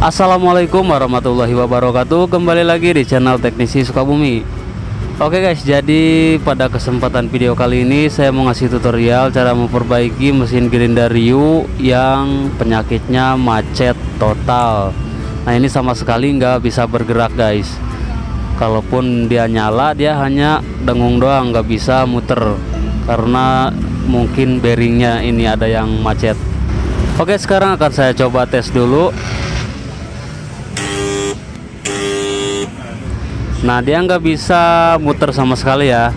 Assalamualaikum warahmatullahi wabarakatuh. Kembali lagi di channel Teknisi Sukabumi. Oke guys, jadi pada kesempatan video kali ini saya mau ngasih tutorial cara memperbaiki mesin Grindr Rio yang penyakitnya macet total. Nah, ini sama sekali nggak bisa bergerak guys. Kalaupun dia nyala, dia hanya dengung doang, nggak bisa muter karena mungkin bearingnya ini ada yang macet. Oke, sekarang akan saya coba tes dulu. Nah, dia nggak bisa muter sama sekali ya.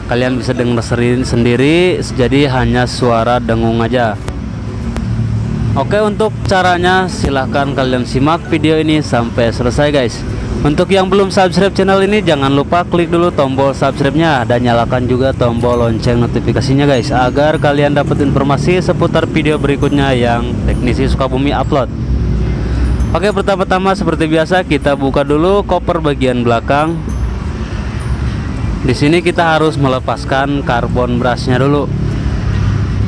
Kalian bisa dengar sendiri, jadi hanya suara dengung aja. Oke, untuk caranya silahkan kalian simak video ini sampai selesai guys. Untuk yang belum subscribe channel ini, jangan lupa klik dulu tombol subscribe-nya dan nyalakan juga tombol lonceng notifikasinya guys, agar kalian dapat informasi seputar video berikutnya yang Teknisi Sukabumi upload. Oke, pertama-tama seperti biasa kita buka dulu koper bagian belakang. Di sini kita harus melepaskan karbon brusnya dulu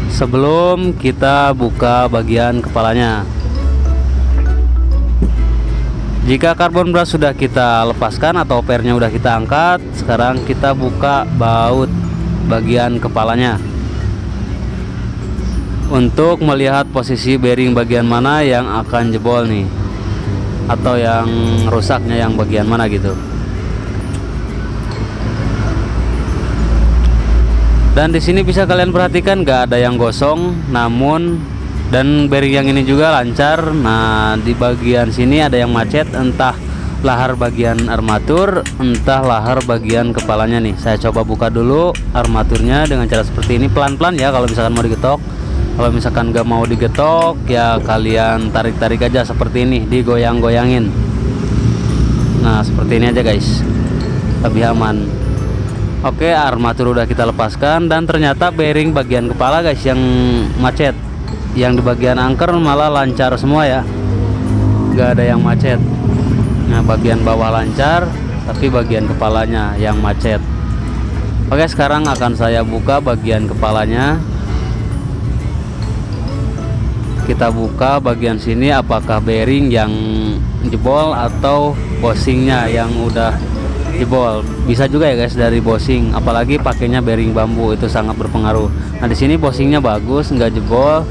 sebelum kita buka bagian kepalanya. Jika karbon brush sudah kita lepaskan atau pernya sudah kita angkat, sekarang kita buka baut bagian kepalanya untuk melihat posisi bearing bagian mana yang akan jebol nih, atau yang rusaknya yang bagian mana gitu. Dan di sini bisa kalian perhatikan nggak ada yang gosong, namun dan bearing yang ini juga lancar. Nah, di bagian sini ada yang macet, entah lahar bagian armatur, entah lahar bagian kepalanya nih. Saya coba buka dulu armaturnya dengan cara seperti ini, pelan-pelan ya kalau misalkan mau digetok. Kalau misalkan gak mau digetok ya kalian tarik-tarik aja seperti ini, digoyang-goyangin. Nah, seperti ini aja guys, lebih aman. Oke, armatur udah kita lepaskan dan ternyata bearing bagian kepala guys yang macet. Yang di bagian angker malah lancar semua ya, gak ada yang macet. Nah, bagian bawah lancar, tapi bagian kepalanya yang macet. Oke, sekarang akan saya buka bagian kepalanya. Kita buka bagian sini, apakah bearing yang jebol atau bosingnya yang udah jebol. Bisa juga ya guys dari bosing, apalagi pakainya bearing bambu, itu sangat berpengaruh. Nah, di sini bosingnya bagus, nggak jebol.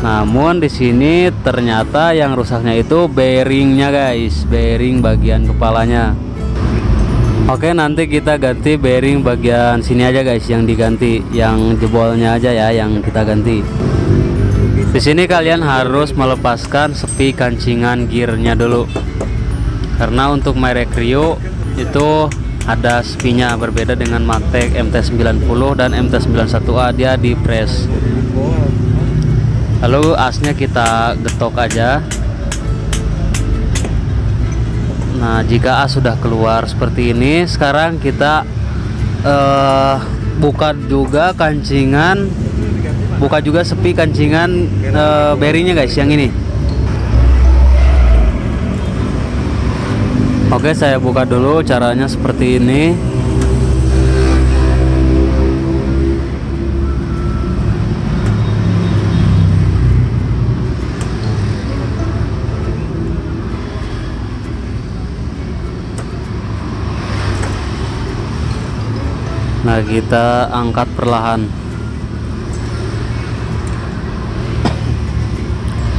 Namun di sini ternyata yang rusaknya itu bearingnya guys, bearing bagian kepalanya. Oke, nanti kita ganti bearing bagian sini aja guys, yang diganti, yang jebolnya aja ya yang kita ganti. Di sini kalian harus melepaskan sepi kancingan gearnya dulu, karena untuk merek Rio itu ada sepinya, berbeda dengan Matek MT90 dan MT91A, dia di press. Lalu asnya kita getok aja. Nah, jika as sudah keluar seperti ini, sekarang kita buka juga kancingan, buka juga sepi kancingan bearingnya guys, yang ini. Oke, saya buka dulu, caranya seperti ini. Nah, kita angkat perlahan.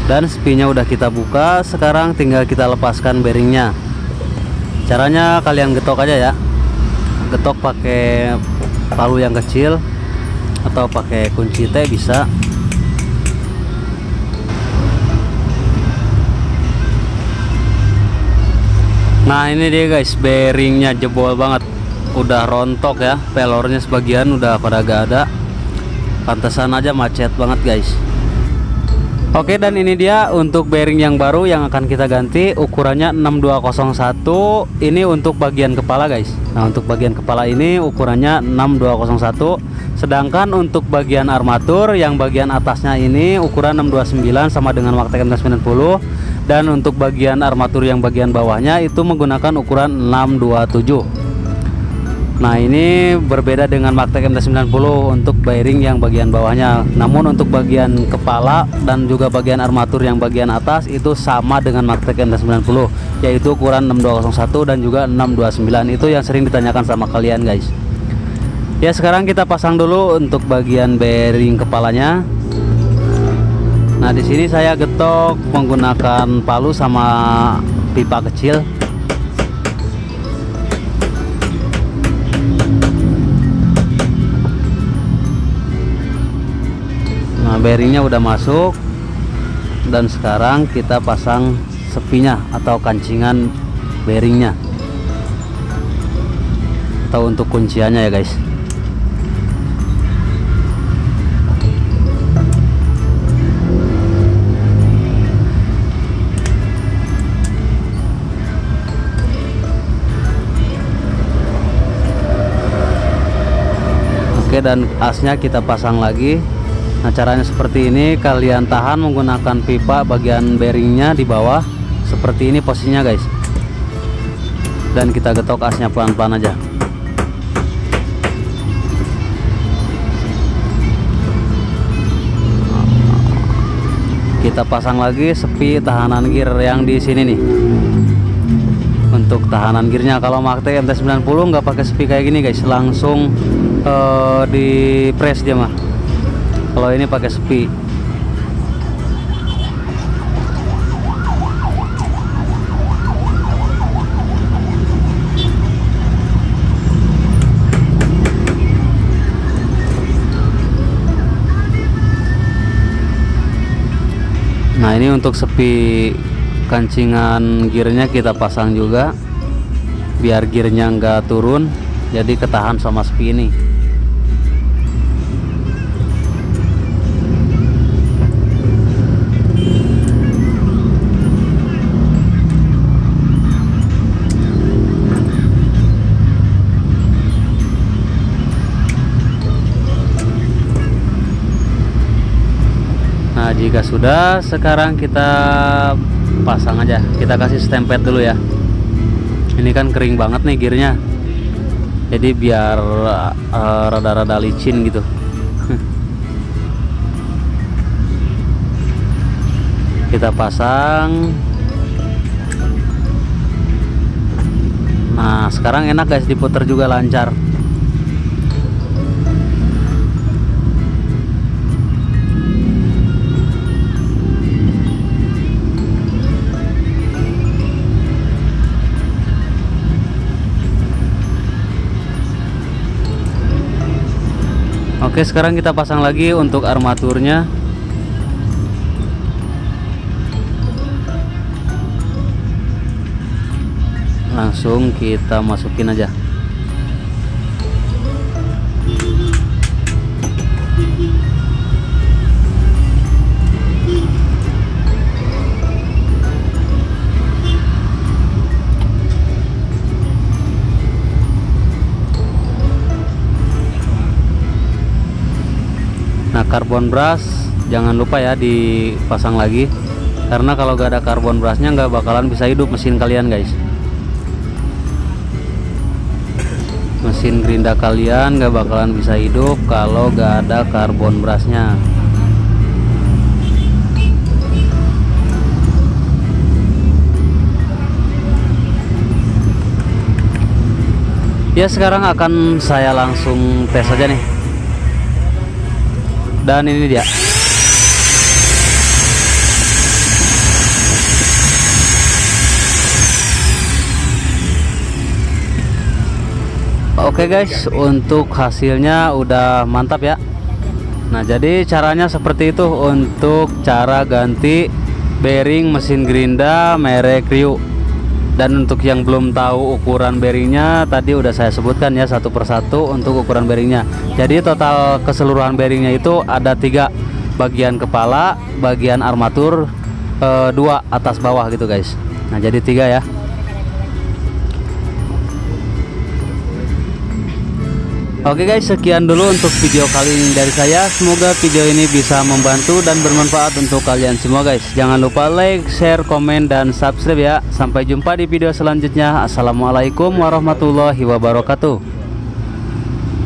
Dan spinya udah kita buka, sekarang tinggal kita lepaskan bearingnya. Caranya kalian getok aja ya, getok pakai palu yang kecil atau pakai kunci T bisa. Nah, ini dia guys, bearingnya jebol banget, udah rontok ya, pelornya sebagian udah pada gak ada, pantesan aja macet banget guys. Oke, dan ini dia untuk bearing yang baru yang akan kita ganti, ukurannya 6201. Ini untuk bagian kepala guys. Nah, untuk bagian kepala ini ukurannya 6201. Sedangkan untuk bagian armatur yang bagian atasnya ini ukuran 629 sama dengan Matek MT90. Dan untuk bagian armatur yang bagian bawahnya itu menggunakan ukuran 627. Nah, ini berbeda dengan Maktek MT-90 untuk bearing yang bagian bawahnya. Namun untuk bagian kepala dan juga bagian armatur yang bagian atas itu sama dengan Maktek MT-90, yaitu ukuran 6201 dan juga 629. Itu yang sering ditanyakan sama kalian, guys. Ya, sekarang kita pasang dulu untuk bagian bearing kepalanya. Nah, di sini saya getok menggunakan palu sama pipa kecil. Nah, bearingnya udah masuk, dan sekarang kita pasang sepinya atau kancingan bearingnya, atau untuk kunciannya ya guys. Oke, dan asnya kita pasang lagi. Nah, caranya seperti ini, kalian tahan menggunakan pipa bagian bearingnya di bawah. Seperti ini posisinya guys. Dan kita getok asnya pelan-pelan aja. Kita pasang lagi sepi tahanan gear yang di sini nih. Untuk tahanan gearnya, kalau Maktek MT-90 nggak pakai sepi kayak gini guys, langsung di press dia mah. Kalau ini pakai sepi. Nah, ini untuk sepi kancingan gearnya kita pasang juga, biar gearnya nggak turun, jadi ketahan sama sepi ini. Nah, jika sudah, sekarang kita pasang aja. Kita kasih stempet dulu ya. Ini kan kering banget nih gearnya, jadi biar rada-rada licin gitu. Kita pasang. Nah, sekarang enak guys, diputer juga lancar. Oke, sekarang kita pasang lagi untuk armaturnya. Langsung kita masukin aja. Nah, karbon brush jangan lupa ya dipasang lagi, karena kalau gak ada karbon brushnya nggak bakalan bisa hidup mesin kalian guys. Mesin gerinda kalian nggak bakalan bisa hidup kalau gak ada karbon brushnya. Ya, sekarang akan saya langsung tes aja nih. Dan ini dia. Oke guys, untuk hasilnya udah mantap ya. Nah, jadi caranya seperti itu untuk cara ganti bearing mesin gerinda merek Ryu. Dan untuk yang belum tahu ukuran bearingnya, tadi udah saya sebutkan ya satu persatu untuk ukuran bearingnya. Jadi total keseluruhan bearingnya itu ada 3, bagian kepala, bagian armatur, 2 atas bawah gitu guys. Nah, jadi 3 ya. Oke guys, sekian dulu untuk video kali ini dari saya. Semoga video ini bisa membantu dan bermanfaat untuk kalian semua guys. Jangan lupa like, share, komen, dan subscribe ya. Sampai jumpa di video selanjutnya. Assalamualaikum warahmatullahi wabarakatuh.